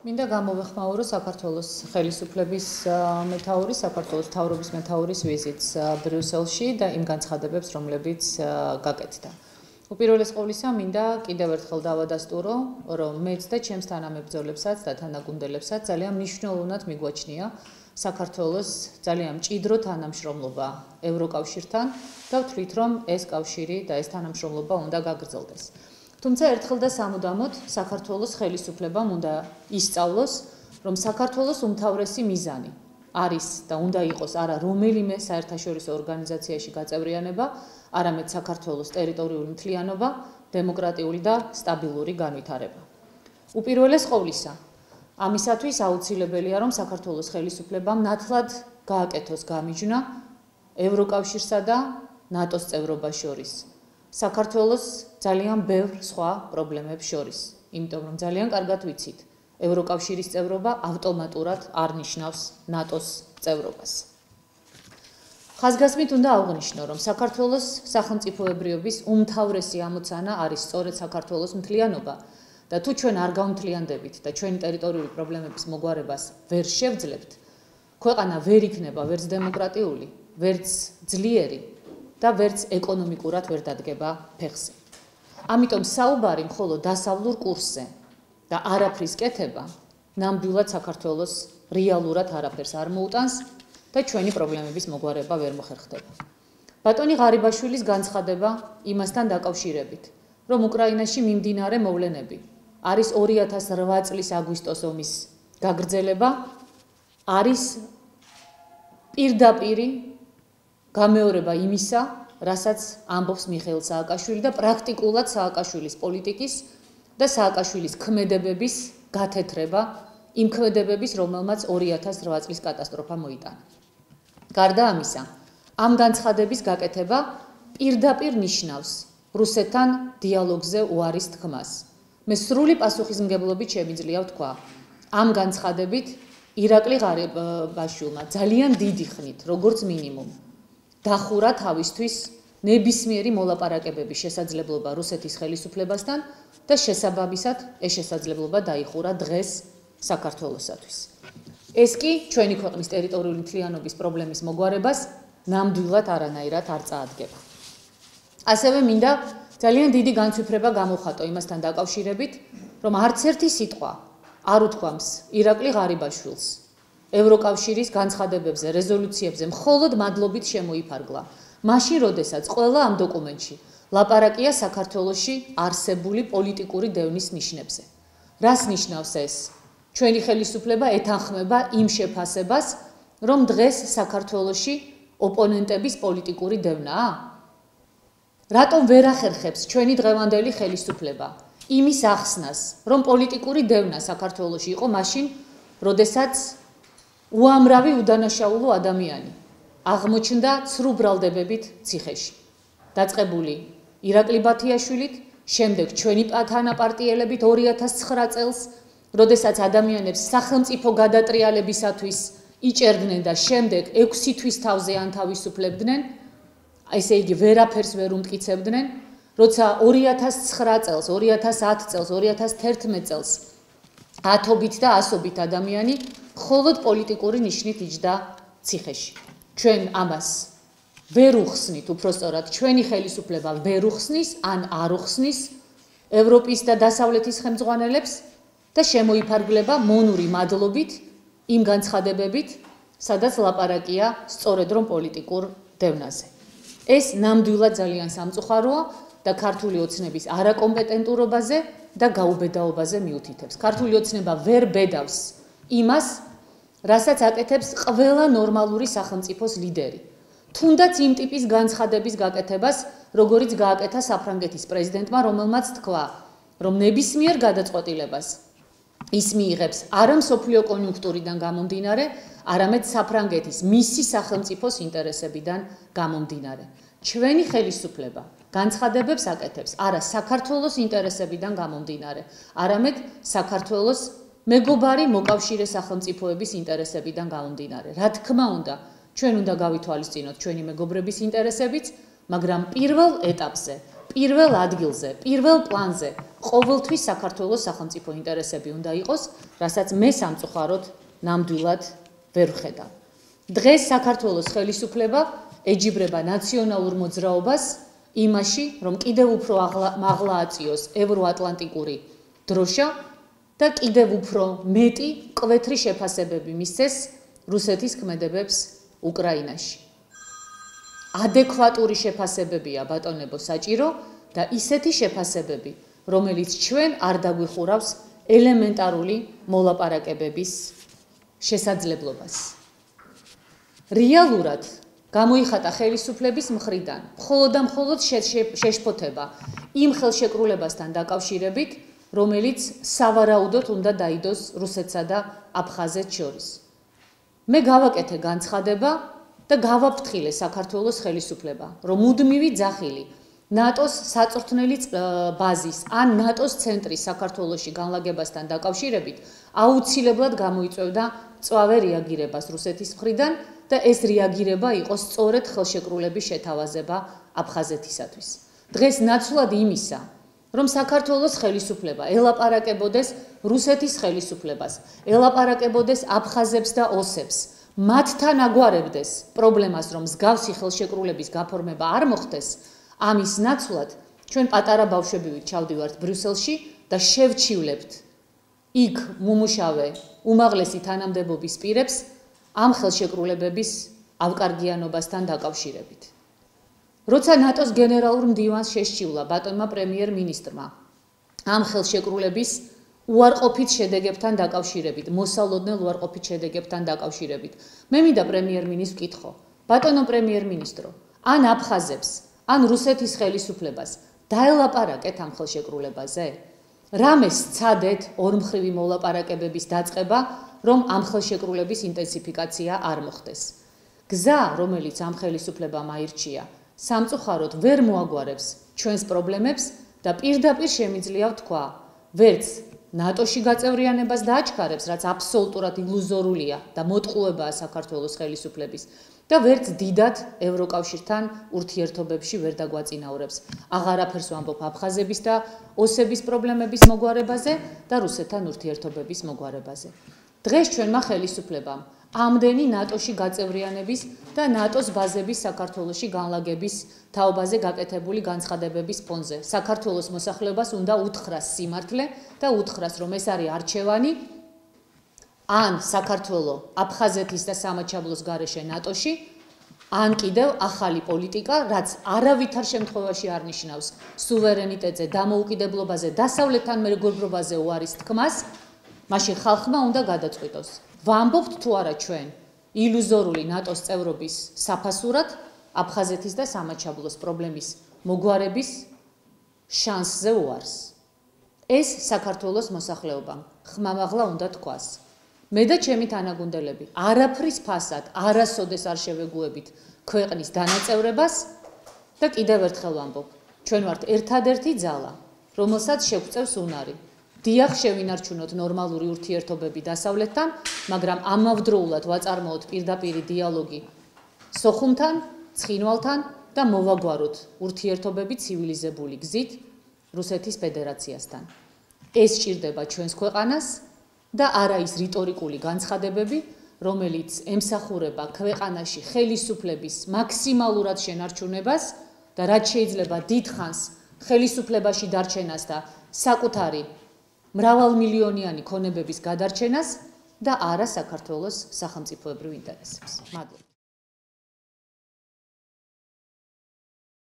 მინდა გამოვეხმაურო საქართველოს ხელისუფლების მეთაურის, საქართველოს მთავრობის მეთაურის ვიზიტს ბრიუსელში და იმ განცხადებებს, რომლებიც გაკეთდა. უპირველეს ყოვლისა, მინდა კიდევ ერთხელ დავადასტურო, რომ მეც და ჩემს თანამებრძოლებსაც და თანაგუნდელებსაც ძალიან მნიშვნელოვნად მიგვაჩნია საქართველოს ძალიან მჭიდრო თანამშრომლობა ევროკავშირთან და ვთვლით, რომ ეს კავშირი და ეს თანამშრომლობა უნდა გაგრძელდეს. თუმცა ერთხელ და სამუდამოდ საქართველოს ხელისუფლებამ უნდა ისწავლოს, რომ საქართველოს უმთავრესი მიზანი არის და უნდა იყოს არა რომელიმე საერთაშორისო ორგანიზაციაში გაწევრიანება, არამედ საქართველოს ტერიტორიული მთლიანობა, დემოკრატიული და სტაბილური განვითარება. უპირველეს ყოვლისა, ამისათვის აუცილებელია, რომ საქართველოს ხელისუფლებამ ნათლად გააკეთოს გამიჯვნა ევროკავშირსა და ნატოს წევრობას შორის. საქართველოს ძალიან ბევრ სხვა პრობლემებს შორის, იმიტომ რომ ძალიან კარგად ვიცით, ევროკავშირის წევრობა ავტომატურად არ ნიშნავს ნატოს წევრობას. ხაზგასმით უნდა აღვნიშნო, რომ საქართველოს სახელმწიფოებრიობის უმთავრესი ამოცანა არის სწორედ საქართველოს მთლიანობა და თუ ჩვენ არ გავმთლიანდებით და ჩვენი ტერიტორიული პრობლემების მოგვარებას ვერ შევძლებთ, ქვეყანა ვერ იქნება ვერც დემოკრატიული, ვერც ძლიერი და ვერც ეკონომიკურად ვერ დადგება ფეხზე. ამიტომ საუბარი მხოლოდ დასავლურ კურსზე და არაფრის კეთება ნამდვილად საქართველოს რეალურად არაფერს არ მოუტანს და ჩვენი პრობლემების მოგვარება ვერ მოხერხდება. ბატონი ღარიბაშვილის განცხადება იმასთან დაკავშირებით, რომ უკრაინაში მიმდინარე მოვლენები არის 2008 წლის აგვისტოს ომის გაგრძელება, არის პირდაპირი გამეორება იმისა, რასაც ამბობს მიხეილ სააკაშვილი და პრაქტიკულად სააკაშვილის პოლიტიკის და სააკაშვილის ქმედებების გათეთრება იმ ქმედებების, რომელმაც 2008 წლის კატასტროფა მოიტანა. გარდა ამისა, ამ განცხადების გაკეთება პირდაპირ ნიშნავს რუსეთთან დიალოგზე უარის თქმას. მე სრული პასუხისმგებლობით შემიძლია ვთქვა, ამ განცხადებით ირაკლი ღარიბაშვილმა ძალიან დიდი ხნით, როგორც მინიმუმ, დახურა თავისთვის ნებისმიერი მოლაპარაკებების შესაძლებლობა რუსეთის ხელისუფლებასთან და შესაბამისად ეს შესაძლებლობა დაიხურა დღეს საქართველოსათვის. ეს კი ჩვენი ქვეყნის ტერიტორიული მთლიანობის პრობლემის მოგვარებას ნამდვილად არანაირად არ წაადგება. ასევე მინდა ძალიან დიდი განცვიფრება გამოვხატო იმასთან დაკავშირებით, რომ არც ერთი სიტყვა არ უთქვამს ირაკლი ღარიბაშვილს ევროკავშირის განცხადებებზე, რეზოლუციებზე მხოლოდ მადლობით შემოიფარგლა. მაშინ, როდესაც ყველა ამ დოკუმენტში ლაპარაკია საქართველოში არსებული პოლიტიკური დევნის ნიშნებზე. რას ნიშნავს ეს? ჩვენი ხელისუფლება ეთანხმება იმ შეფასებას, რომ დღეს საქართველოში ოპონენტების პოლიტიკური დევნაა? რატომ ვერ ახერხებს ჩვენი დღევანდელი ხელისუფლება იმის ახსნას, რომ პოლიტიკური დევნა საქართველოში იყო მაშინ, როდესაც უამრავი უდანაშაულო ადამიანი აღმოჩნდა ცრუ ბრალდებებით ციხეში. დაწყებული ირაკლი ბათიაშვილით, შემდეგ ჩვენი თანაპარტიელებით 2009 წელს, როდესაც ადამიანებს სახელმწიფო გადატრიალებისათვის იჭერდნენ და შემდეგ 6 თვის თავზე ანთავისუფლებდნენ, ესე იგი ვერაფერს ვერ უმტკიცებდნენ, როცა 2009 წელს, 2010 წელს, 2011 წელს ათობით და ასობით ადამიანი მხოლოდ პოლიტიკური ნიშნით იჯდა ციხეში. ჩვენ ამას ვერ უხსნით, უпростоრად ჩვენი ხელისუფლება ვერ უხსნის ან არ უხსნის ევროპის და დასავლეთის ხელმძღვანელებს და შემოიფარგლება მონური მადლობით იმ განცხადებებით, სადაც ლაპარაკია სწორედ რომ პოლიტიკურ დევნაზე. ეს ნამდვილად ძალიან სამწუხაროა და ქართული ოცნების არაკომპეტენტურობაზე და გაუბედაობაზე მიუთითებს. ქართული ოცნება ვერ ბედავს იმას, რასაც აკეთებს ყველა ნორმალური სახელმწიფოს ლიდერი. თუნდაც იმ ტიპის განცხადების გაკეთებას, როგორიც გააკეთა საფრანგეთის პრეზიდენტმა, რომელმაც თქვა, რომ ნებისმიერ გადაწყვეტილებას ის მიიღებს არა მსოფლიო კონიუნქტურიდან გამომდინარე, არამედ საფრანგეთის მისი სახელმწიფოს ინტერესებიდან გამომდინარე. ჩვენი ხელისუფლება განცხადებებს აკეთებს არა საქართველოს ინტერესებიდან გამომდინარე, არამედ საქართველოს მეგობარი მოკავშირე სახელმწიფოების ინტერესებიდან გამომდინარე. რა თქმა უნდა, ჩვენ უნდა გავითვალისწინოთ ჩვენი მეგობრების ინტერესებიც, მაგრამ პირველ ეტაპზე პირველ ადგილზე, პირველ პლანზე ყოველთვის საქართველოს სახელმწიფო ინტერესები უნდა იყოს, რასაც მე სამწუხაროდ ნამდვილად ვერ ვხედავ. დღეს საქართველოს ხელისუფლება ეჯიბრება ნაციონალურ მოძრაობას იმაში, რომ კიდევ უფრო მაღლა აწიოს ევროატლანტიკური დროშა და კიდევ უფრო მეტი მკვეთრი შეფასებები მისცეს რუსეთის ქმედებებს უკრაინაში. ადეკვატური შეფასებებია ბატონებო საჭირო და ისეთი შეფასებები, რომელიც ჩვენ არ დაგვიხურავს ელემენტარული მოლაპარაკებების შესაძლებლობას. რეალურად გამოიხატა ხელისუფლების მხრიდან მხოლოდ და მხოლოდ შეშფოთება იმ ხელშეკრულებასთან დაკავშირებით, რომელიც სავარაუდოდ უნდა დაიდოს რუსეთსა და აფხაზეთს შორის. მე გავაკეთე განცხადება და გავაფრთხილე საქართველოს ხელისუფლება, რომ მუდმივი ძახილი ნატოს საწვრთნელი ბაზის ან ნატოს ცენტრის საქართველოში განლაგებასთან დაკავშირებით აუცილებლად გამოიწვევდა მწვავე რეაგირებას რუსეთის მხრიდან და ეს რეაგირება იყო სწორედ ხელშეკრულების შეთავაზება აფხაზეთისათვის. დღეს ნაცვლად იმისა, რომ საქართველოს ხელისუფლება ელაპარაკებოდეს რუსეთის ხელისუფლებას, ელაპარაკებოდეს აფხაზებს და ოსებს, მათთან აგვარებდეს პრობლემას, რომ მსგავსი ხელშეკრულების გაფორმება არ მოხდეს, ამის ნაცვლად ჩვენ პატარა ბავშვებივით ჩავდივართ ბრიუსელში და შევჩივლებთ იქ მომუშავე უმაღლესი თანამდებობის პირებს ამ ხელშეკრულებების ავკარგიანობასთან დაკავშირებით. როცა ნატოს გენერალურ მდივანს შესჩივლა ბატონმა პრემიერ-მინისტრმა ამ ხელშეკრულების უარყოფით შედეგებთან დაკავშირებით, მოსალოდნელ უარყოფით შედეგებთან დაკავშირებით, მე მინდა პრემიერ-მინისტრს ვკითხო, ბატონო პრემიერ-მინისტრო, ან აფხაზებს, ან რუსეთის ხელისუფლებას დაელაპარაკეთ ამ ხელშეკრულებაზე? რამეს სცადეთ ორმხრივი მოლაპარაკებების დაწყება, რომ ამ ხელშეკრულების ინტენსიფიკაცია არ მოხდეს? გზა, რომელიც ამ ხელისუფლებამ აირჩია, სამწუხაროდ ვერ მოაგვარებს ჩვენს პრობლემებს და პირდაპირ შემიძლია ვთქვა, ვერც ნატოში გაწევრიანებას დააჩქარებს, რაც აბსოლუტურად ილუზორულია და მოტყუებაა საქართველოს ხელისუფლების და ვერც დიდად ევროკავშირთან ურთიერთობებში ვერ დაგვაწინაურებს. აღარაფერს ვამბობ აფხაზების და ოსების პრობლემების მოგვარებაზე და რუსეთთან ურთიერთობების მოგვარებაზე. დღეს ჩვენმა ხელისუფლებამ ამდენი ნატოში გაწევრიანების და ნატოს ბაზების საქართველოში განლაგების თაობაზე გაკეთებული განცხადებების ფონზე საქართველოს მოსახლეობას უნდა უთხრას სიმართლე და უთხრას, რომ ეს არის არჩევანი ან საქართველო აფხაზეთის და სამაჩაბლოს გარეშე ნატოში, ან კიდევ ახალი პოლიტიკა, რაც არავითარ შემთხვევაში არ ნიშნავს სუვერენიტეტზე, დამოუკიდებლობაზე, დასავლეთთან მეგობრობაზე უარის თქმას, მაშინ ხალხმა უნდა გადაწყვიტოს. ვამბობთ თუ არა ჩვენ ილუზორული ნატოს წევრობის საფასურად აფხაზეთის და სამაჩაბლოს პრობლემის მოგვარების შანსზე უარს. ეს საქართველოს მოსახლეობამ ხმამაღლა უნდა თქვას. მე და ჩემი თანაგუნდელები არაფრის ფასად არასოდეს არ შევეგუებით ქვეყნის დანაწევრებას და კიდევ ერთხელ ვამბობ, ჩვენ ვართ ერთადერთი ძალა, რომელსაც შეგვწევს უნარი. დიახ, შევინარჩუნოთ ნორმალური ურთიერთობები დასავლეთთან, მაგრამ ამავდროულად ვაწარმოოთ პირდაპირი დიალოგი სოხუმთან, ცხინვალთან და მოვაგვაროთ ურთიერთობები ცივილიზებული გზით რუსეთის ფედერაციასთან. ეს სჭირდება ჩვენს ქვეყანას და არა ის რიტორიკული განცხადებები, რომელიც ემსახურება ქვეყანაში ხელისუფლების მაქსიმალურად შენარჩუნებას და რაც შეიძლება დიდხანს ხელისუფლებაში დარჩენას და საკუთარი მრავალმილიონიანი ქონებების გადარჩენას და არა საქართველოს სახელმწიფოებრივ ინტერესებს. მადლობა.